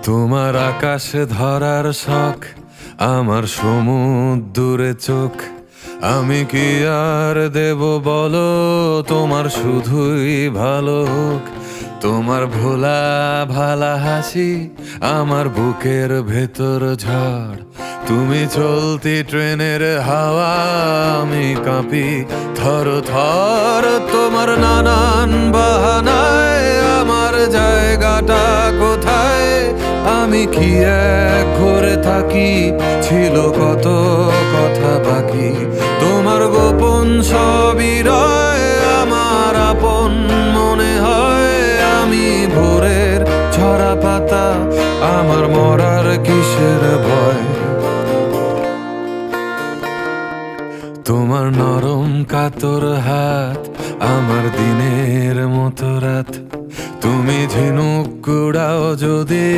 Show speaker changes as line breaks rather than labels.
তোমার আকাশে ধরার শখ, আমার সমুদ্রে চোখ। আমি কি আর দেব বলো, তোমার শুধুই ভালো হোক। তোমার ভোলা ভালা হাসি আমার বুকের ভেতর ঝড়। তুমি চলতি ট্রেনের হাওয়া, আমি কাঁপি থর থর। তোমার নানান বাহানায় আমার জায়গাটা কোথায়? আমি কি এক ঘরে থাকি, ছিল কত কথা বাকি। তোমার গোপন সবই রয় আমার আপন মনে হয়। আমি ভোরের ঝরা পাতা, আমার মরার কিসের ভয়? তোমার নরম কাতর হাত আমার দিনের মতো রাত। তুমি ঝিনুক কুড়াও যদি